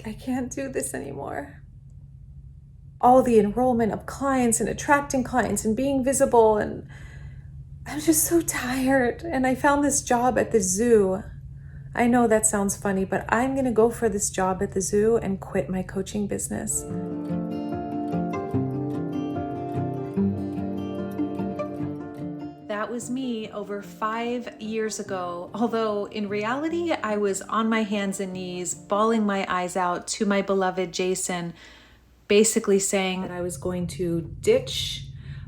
I can't do this anymore. All the enrollment of clients and attracting clients and being visible, and I'm just so tired. And I found this job at the zoo. I know that sounds funny, but I'm going to go for this job at the zoo and quit my coaching business. That was me over 5 years ago. Although in reality, I was on my hands and knees, bawling my eyes out to my beloved Jason, basically saying that I was going to ditch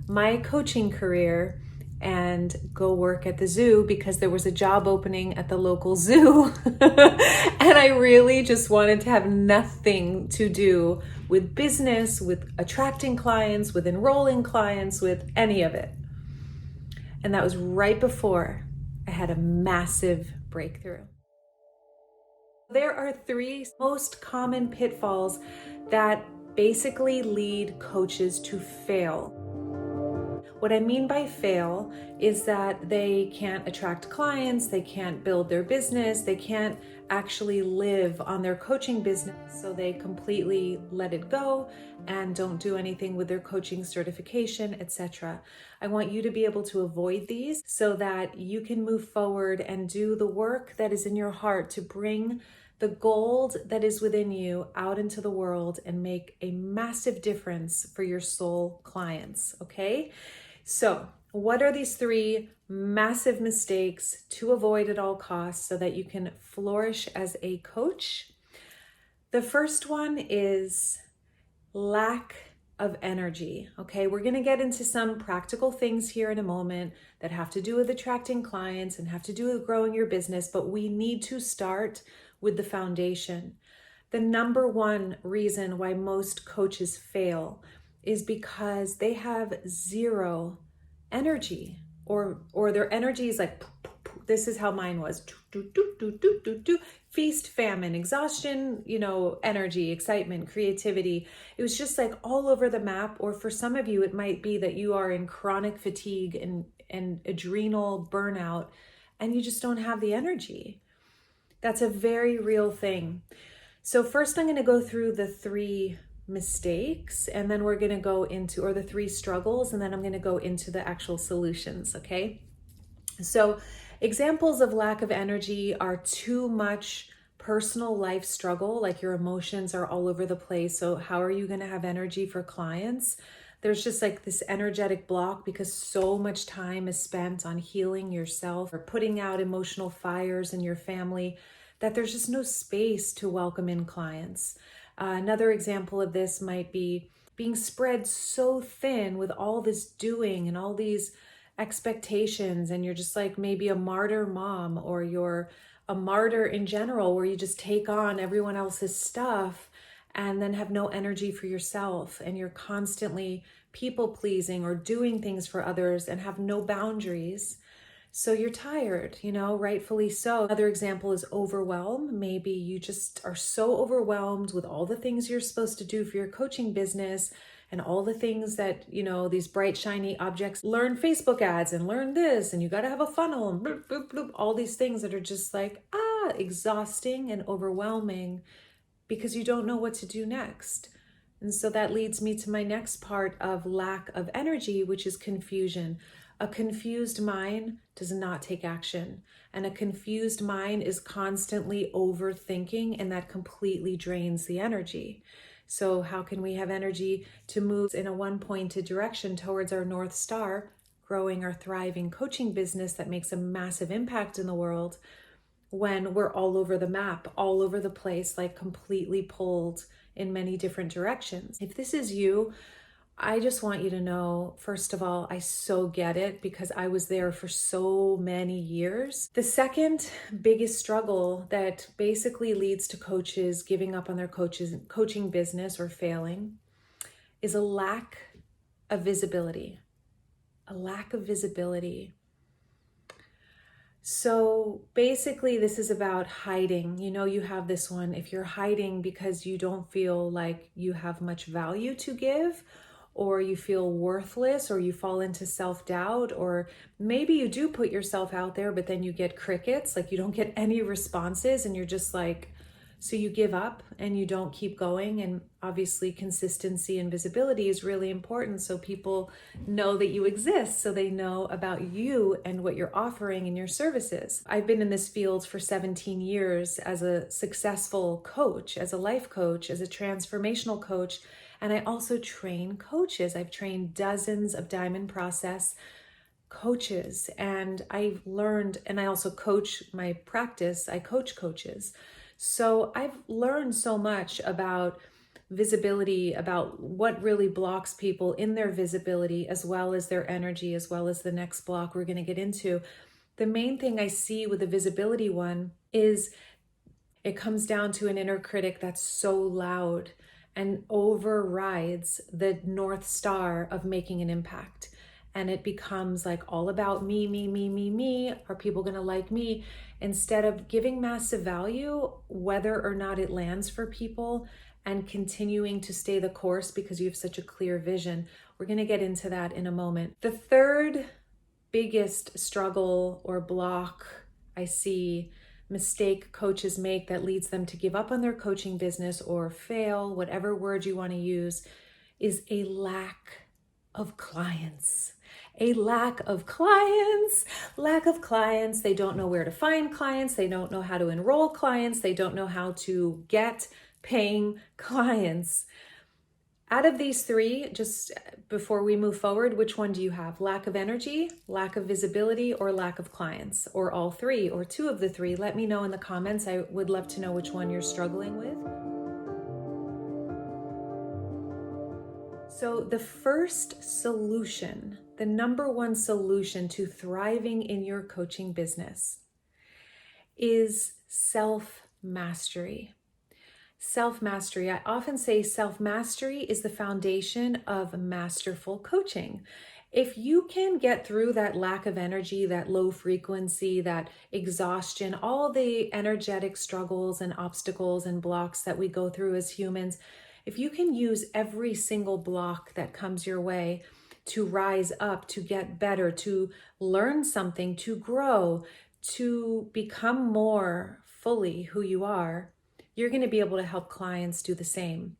my coaching career and go work at the zoo because there was a job opening at the local zoo. And I really just wanted to have nothing to do with business, with attracting clients, with enrolling clients, with any of it. And that was right before I had a massive breakthrough. There are 3 most common pitfalls that basically lead coaches to fail. What I mean by fail is that they can't attract clients, they can't build their business, they can't actually live on their coaching business, so they completely let it go and don't do anything with their coaching certification, etc. I want you to be able to avoid these so that you can move forward and do the work that is in your heart to bring the gold that is within you out into the world and make a massive difference for your soul clients, okay? So, what are these 3 massive mistakes to avoid at all costs so that you can flourish as a coach? The first one is lack of energy, okay? We're going to get into some practical things here in a moment that have to do with attracting clients and have to do with growing your business, but we need to start with the foundation. The number 1 reason why most coaches fail is because they have 0 energy, or their energy is like, this is how mine was, feast, famine, exhaustion, energy, excitement, creativity. It was just like all over the map. Or for some of you, it might be that you are in chronic fatigue and adrenal burnout, and you just don't have the energy. That's a very real thing. So first I'm going to go through the 3 mistakes, and then we're going to go into, or the 3 struggles, and then I'm going to go into the actual solutions, okay? So examples of lack of energy are too much personal life struggle, like your emotions are all over the place. So how are you going to have energy for clients? There's just like this energetic block because so much time is spent on healing yourself or putting out emotional fires in your family that there's just no space to welcome in clients. Another example of this might be being spread so thin with all this doing and all these expectations, and you're just like maybe a martyr mom, or you're a martyr in general where you just take on everyone else's stuff and then have no energy for yourself, and you're constantly people pleasing or doing things for others and have no boundaries. So you're tired, rightfully so. Another example is overwhelm. Maybe you just are so overwhelmed with all the things you're supposed to do for your coaching business and all the things that, these bright, shiny objects, learn Facebook ads and learn this, and you got to have a funnel and bloop, bloop, bloop, all these things that are just like, exhausting and overwhelming because you don't know what to do next. And so that leads me to my next part of lack of energy, which is confusion. A confused mind does not take action, and a confused mind is constantly overthinking, and that completely drains the energy. So how can we have energy to move in a one-pointed direction towards our North Star, growing our thriving coaching business that makes a massive impact in the world, when we're all over the map, all over the place, like completely pulled in many different directions? If this is you, I just want you to know, first of all, I so get it because I was there for so many years. The second biggest struggle that basically leads to coaches giving up on their coaching business or failing is a lack of visibility. A lack of visibility. So basically this is about hiding. You have this one. If you're hiding because you don't feel like you have much value to give, or you feel worthless, or you fall into self-doubt, or maybe you do put yourself out there, but then you get crickets, like you don't get any responses, and you're just like So you give up and you don't keep going. And obviously consistency and visibility is really important, so people know that you exist, so they know about you and what you're offering in your services. I've been in this field for 17 years as a successful coach, as a life coach, as a transformational coach, and I also train coaches. I've trained dozens of Diamond Process coaches, and I've learned, and I also coach my practice. I coach coaches. So I've learned so much about visibility, about what really blocks people in their visibility, as well as their energy, as well as the next block we're going to get into. The main thing I see with the visibility one is it comes down to an inner critic that's so loud and overrides the North Star of making an impact. And it becomes like all about me, me, me, me, me. Are people going to like me? Instead of giving massive value, whether or not it lands for people, and continuing to stay the course because you have such a clear vision. We're going to get into that in a moment. The third biggest struggle or block I see mistake coaches make that leads them to give up on their coaching business or fail, whatever word you want to use, is a lack of clients. A lack of clients. They don't know where to find clients. They don't know how to enroll clients. They don't know how to get paying clients. Out of these three, just before we move forward, which one do you have? Lack of energy, lack of visibility, or lack of clients? Or all three, or two of the three? Let me know in the comments. I would love to know which one you're struggling with. So the first solution, the number one solution to thriving in your coaching business is self-mastery. Self-mastery. I often say self-mastery is the foundation of masterful coaching. If you can get through that lack of energy, that low frequency, that exhaustion, all the energetic struggles and obstacles and blocks that we go through as humans, if you can use every single block that comes your way to rise up, to get better, to learn something, to grow, to become more fully who you are, you're going to be able to help clients do the same.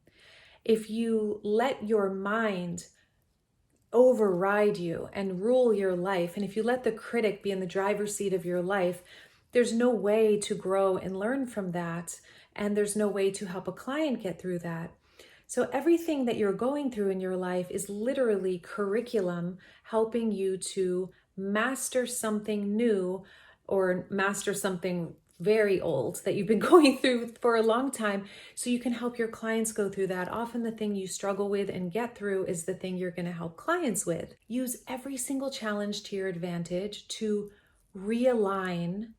If you let your mind override you and rule your life, and if you let the critic be in the driver's seat of your life, there's no way to grow and learn from that, and there's no way to help a client get through that. So everything that you're going through in your life is literally curriculum helping you to master something new or master something very old that you've been going through for a long time, so you can help your clients go through that. Often the thing you struggle with and get through is the thing you're going to help clients with. Use every single challenge to your advantage to realign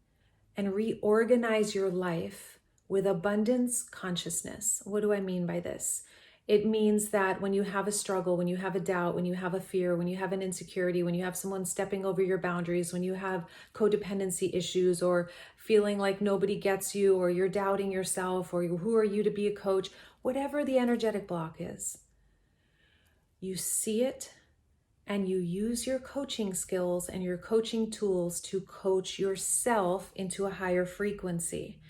and reorganize your life with abundance consciousness. What do I mean by this? It means that when you have a struggle, when you have a doubt, when you have a fear, when you have an insecurity, when you have someone stepping over your boundaries, when you have codependency issues or feeling like nobody gets you, or you're doubting yourself, or who are you to be a coach, whatever the energetic block is, you see it and you use your coaching skills and your coaching tools to coach yourself into a higher frequency.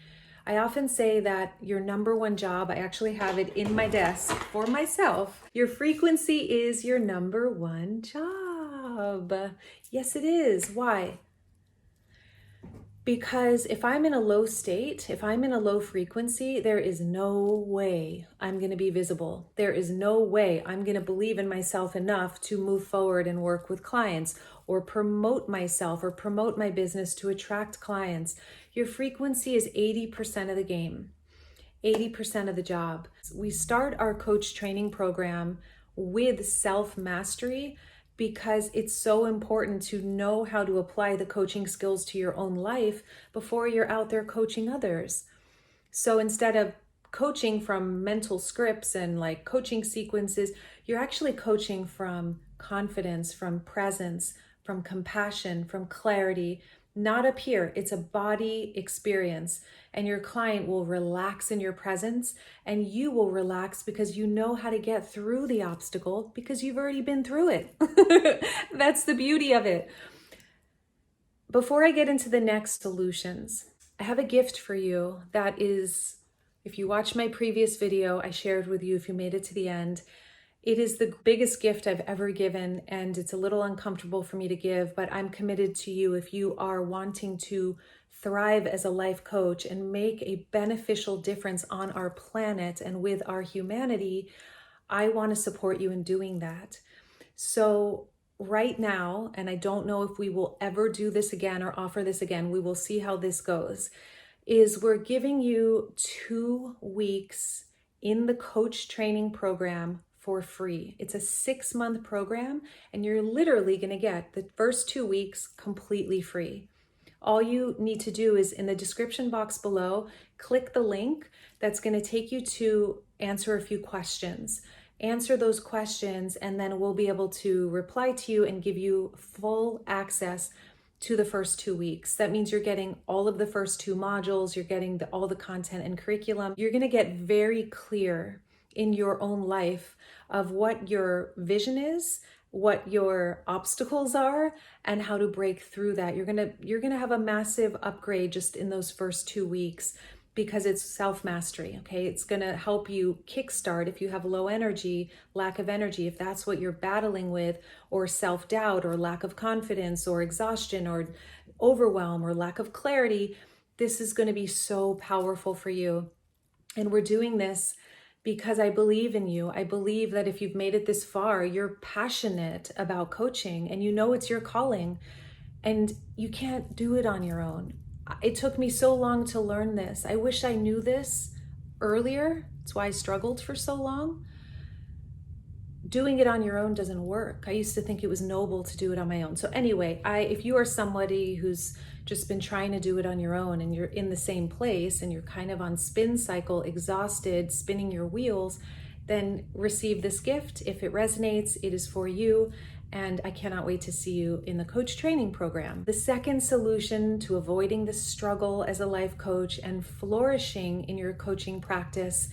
I often say that your number one job, I actually have it in my desk for myself, your frequency is your number one job. Yes, it is. Why? Because if I'm in a low state, if I'm in a low frequency, there is no way I'm going to be visible. There is no way I'm going to believe in myself enough to move forward and work with clients or promote myself or promote my business to attract clients. Your frequency is 80% of the game, 80% of the job. We start our coach training program with self-mastery because it's so important to know how to apply the coaching skills to your own life before you're out there coaching others. So instead of coaching from mental scripts and like coaching sequences, you're actually coaching from confidence, from presence, from compassion, from clarity, not up here. It's a body experience, and your client will relax in your presence and you will relax because you know how to get through the obstacle because you've already been through it. That's the beauty of it. Before I get into the next solutions, I have a gift for you that is If you watched my previous video, I shared with you, if you made it to the end, it is the biggest gift I've ever given, and it's a little uncomfortable for me to give, but I'm committed to you. If you are wanting to thrive as a life coach and make a beneficial difference on our planet and with our humanity, I want to support you in doing that. So right now, and I don't know if we will ever do this again or offer this again, we will see how this goes, is we're giving you 2 weeks in the coach training program for free. It's a 6-month program, and you're literally going to get the first 2 weeks completely free. All you need to do is in the description box below, click the link that's going to take you to answer a few questions. Answer those questions, and then we'll be able to reply to you and give you full access to the first 2 weeks. That means you're getting all of the first 2 modules, you're getting all the content and curriculum. You're going to get very clear in your own life of what your vision is, what your obstacles are, and how to break through that. You're going to have a massive upgrade just in those first 2 weeks, because it's self-mastery, okay? It's gonna help you kickstart if you have low energy, lack of energy, if that's what you're battling with, or self-doubt, or lack of confidence, or exhaustion, or overwhelm, or lack of clarity. This is gonna be so powerful for you. And we're doing this because I believe in you. I believe that if you've made it this far, you're passionate about coaching and you know it's your calling, and you can't do it on your own. It took me so long to learn this. I wish I knew this earlier. That's why I struggled for so long. Doing it on your own doesn't work. I used to think it was noble to do it on my own. So anyway, if you are somebody who's just been trying to do it on your own and you're in the same place and you're kind of on spin cycle, exhausted, spinning your wheels, then receive this gift. If it resonates, it is for you. And I cannot wait to see you in the coach training program. The second solution to avoiding the struggle as a life coach and flourishing in your coaching practice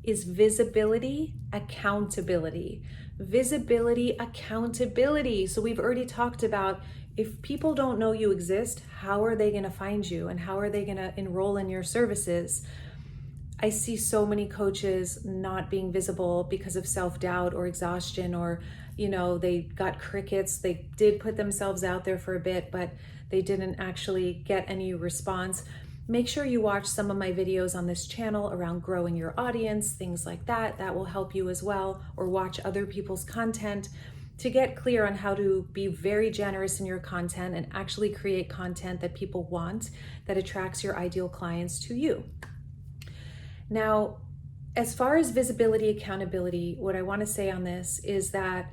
is visibility, accountability. Visibility, accountability. So we've already talked about, if people don't know you exist, how are they going to find you and how are they going to enroll in your services? I see so many coaches not being visible because of self-doubt or exhaustion, or they got crickets. They did put themselves out there for a bit, but they didn't actually get any response. Make sure you watch some of my videos on this channel around growing your audience, things like that. That will help you as well. Or watch other people's content to get clear on how to be very generous in your content and actually create content that people want, that attracts your ideal clients to you. Now, as far as visibility, accountability, what I want to say on this is that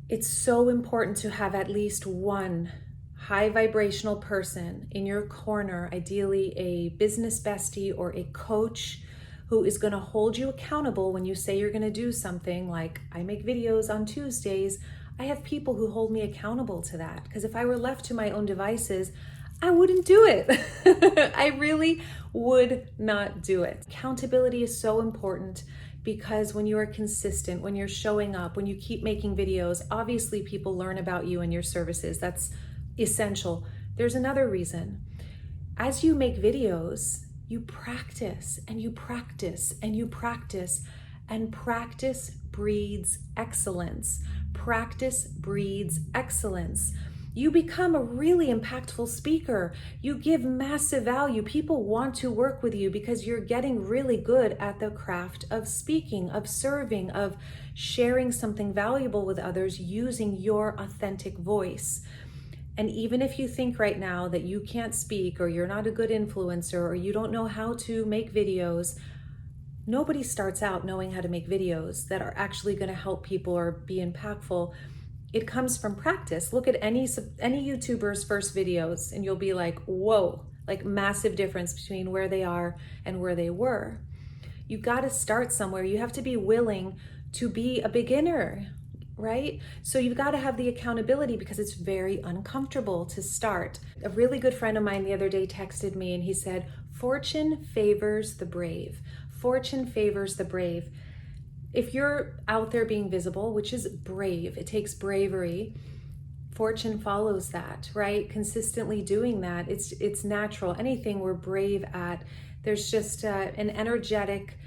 it's so important to have at least one high vibrational person in your corner, ideally a business bestie or a coach who is going to hold you accountable when you say you're going to do something. Like, I make videos on Tuesdays. I have people who hold me accountable to that, because if I were left to my own devices, I wouldn't do it. I really would not do it. Accountability is so important, because when you are consistent, when you're showing up, when you keep making videos, obviously people learn about you and your services. That's essential. There's another reason. As you make videos, you practice and you practice and you practice, and practice breeds excellence. Practice breeds excellence. You become a really impactful speaker. You give massive value. People want to work with you because you're getting really good at the craft of speaking, of serving, of sharing something valuable with others using your authentic voice. And even if you think right now that you can't speak, or you're not a good influencer, or you don't know how to make videos, nobody starts out knowing how to make videos that are actually going to help people or be impactful. It comes from practice. Look at any YouTuber's first videos and you'll be like, whoa, like massive difference between where they are and where they were. You got to start somewhere. You have to be willing to be a beginner, right? So you've got to have the accountability, because it's very uncomfortable to start. A really good friend of mine the other day texted me and he said, fortune favors the brave. Fortune favors the brave. If you're out there being visible, which is brave, it takes bravery. fortune follows that, right? Consistently doing that, it's natural. Anything we're brave at, there's just an energetic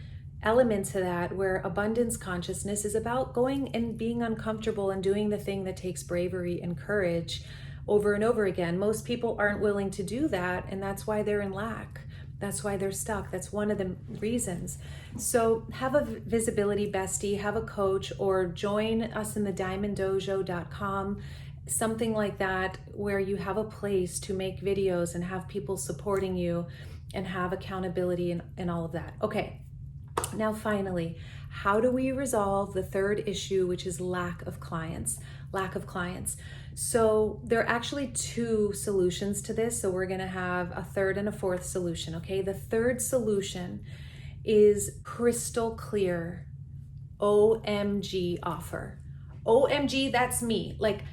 element to that, where abundance consciousness is about going and being uncomfortable and doing the thing that takes bravery and courage over and over again. Most people aren't willing to do that, and that's why they're in lack. That's why they're stuck. That's one of the reasons. So have a visibility bestie, have a coach, or join us in the diamonddojo.com, something like that, where you have a place to make videos and have people supporting you and have accountability and all of that. Okay, now finally, how do we resolve the third issue, which is lack of clients? Lack of clients. So there are actually two solutions to this. So we're going to have a third and a fourth solution. Okay. The third solution is crystal clear OMG offer. OMG, that's me. Like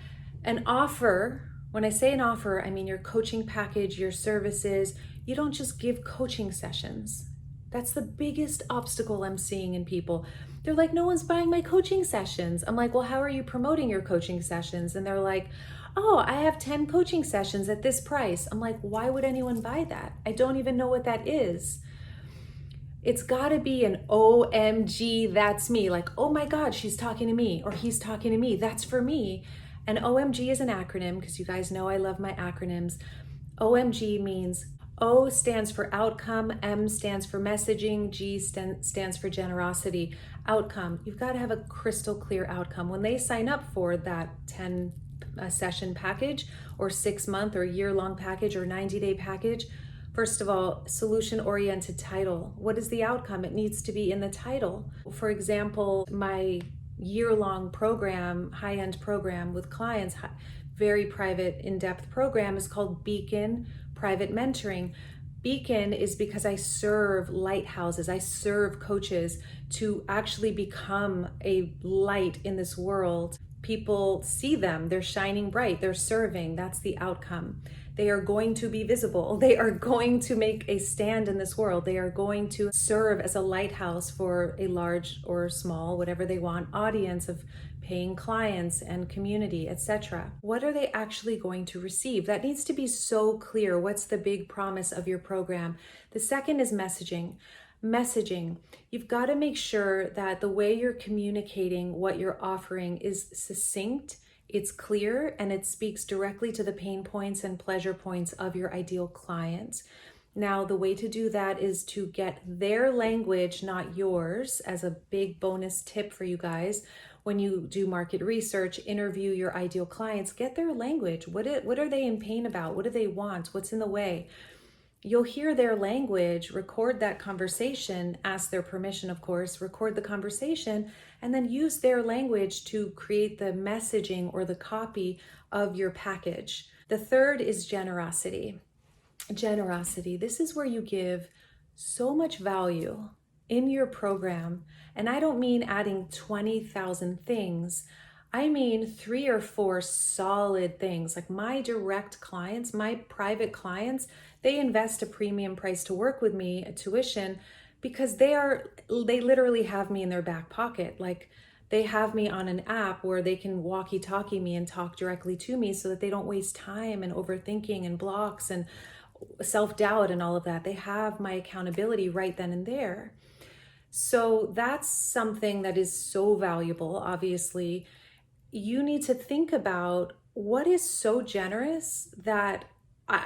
an offer. When I say an offer, I mean your coaching package, your services. You don't just give coaching sessions. That's the biggest obstacle I'm seeing in people. They're like, no one's buying my coaching sessions. I'm like, well, how are you promoting your coaching sessions? And they're like, oh, I have 10 coaching sessions at this price. I'm like, why would anyone buy that? I don't even know what that is. It's gotta be an OMG, that's me. Like, oh my God, she's talking to me, or he's talking to me, that's for me. And OMG is an acronym, because you guys know I love my acronyms. OMG means O stands for outcome, M stands for messaging, G stands for generosity. Outcome, you've got to have a crystal clear outcome. When they sign up for that 10 session package, or 6-month or year-long package, or 90-day package, first of all, solution-oriented title. What is the outcome? It needs to be in the title. For example, my year-long program, high-end program with clients, very private, in-depth program, is called Beacon Private Mentoring. Beacon is because I serve lighthouses, I serve coaches to actually become a light in this world. People see them, they're shining bright, they're serving, that's the outcome. They are going to be visible, they are going to make a stand in this world, they are going to serve as a lighthouse for a large or small, whatever they want, audience of paying clients and community, etc. What are they actually going to receive? That needs to be so clear. What's the big promise of your program? The second is messaging. Messaging. You've got to make sure that the way you're communicating what you're offering is succinct, it's clear, and it speaks directly to the pain points and pleasure points of your ideal client. Now, the way to do that is to get their language, not yours, as a big bonus tip for you guys. When you do market research, interview your ideal clients, get their language. What are they in pain about? What do they want? What's in the way? You'll hear their language, record that conversation, ask their permission, of course, record the conversation, and then use their language to create the messaging or the copy of your package. The third is generosity. Generosity. This is where you give so much value in your program. And I don't mean adding 20,000 things. I mean 3 or 4 solid things. Like my direct clients, my private clients, they invest a premium price to work with me, a tuition, because they literally have me in their back pocket. Like they have me on an app where they can walkie-talkie me and talk directly to me, so that they don't waste time and overthinking and blocks and self-doubt and all of that. They have my accountability right then and there. So that's something that is so valuable. Obviously, you need to think about what is so generous that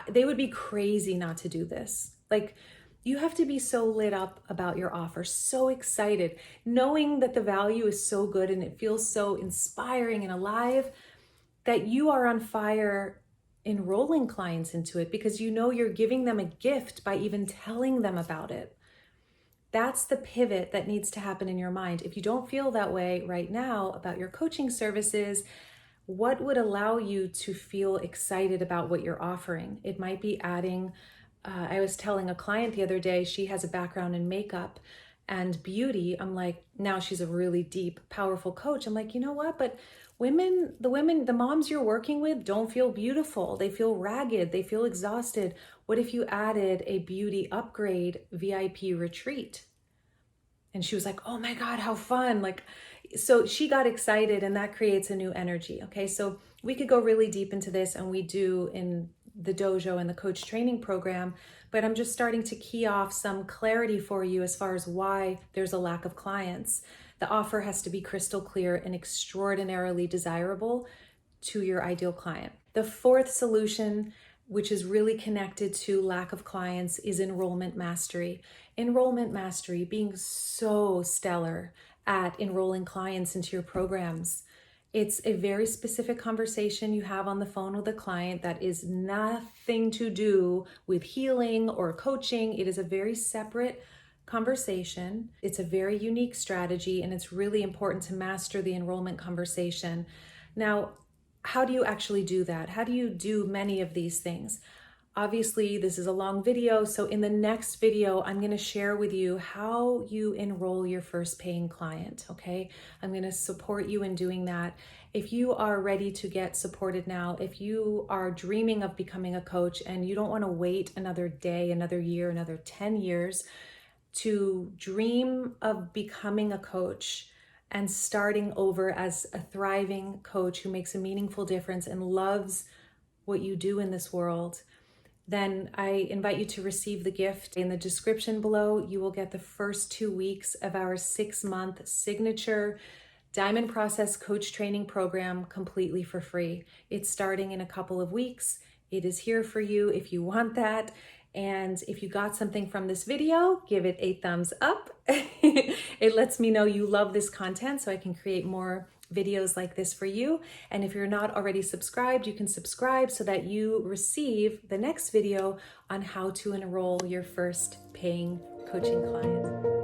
they would be crazy not to do this. Like, you have to be so lit up about your offer, so excited, knowing that the value is so good and it feels so inspiring and alive, that you are on fire enrolling clients into it, because you know you're giving them a gift by even telling them about it. That's the pivot that needs to happen in your mind. If you don't feel that way right now about your coaching services, what would allow you to feel excited about what you're offering? It might be adding, I was telling a client the other day, she has a background in makeup and beauty. I'm like, now she's a really deep, powerful coach. I'm like, you know what? But the moms you're working with don't feel beautiful. They feel ragged. They feel exhausted. What if you added a beauty upgrade VIP retreat? And she was like, oh my God, how fun. Like, So she got excited, and that creates a new energy. Okay, so we could go really deep into this, and we do in the dojo and the coach training program, but I'm just starting to key off some clarity for you as far as why there's a lack of clients. The offer has to be crystal clear and extraordinarily desirable to your ideal client. The fourth solution, which is really connected to lack of clients, is enrollment mastery. Enrollment mastery, being so stellar at enrolling clients into your programs. It's a very specific conversation you have on the phone with a client that is nothing to do with healing or coaching. It is a very separate conversation. It's a very unique strategy, and it's really important to master the enrollment conversation. Now, how do you actually do that? How do you do many of these things? Obviously, this is a long video, so in the next video, I'm going to share with you how you enroll your first paying client, okay? I'm going to support you in doing that. If you are ready to get supported now, if you are dreaming of becoming a coach and you don't want to wait another day, another year, another 10 years to dream of becoming a coach and starting over as a thriving coach who makes a meaningful difference and loves what you do in this world, then I invite you to receive the gift. In the description below, you will get the first 2 weeks of our 6-month signature Diamond Process Coach Training Program completely for free. It's starting in a couple of weeks. It is here for you if you want that. And if you got something from this video, give it a thumbs up. It lets me know you love this content so I can create more videos like this for you. And if you're not already subscribed, you can subscribe so that you receive the next video on how to enroll your first paying coaching client.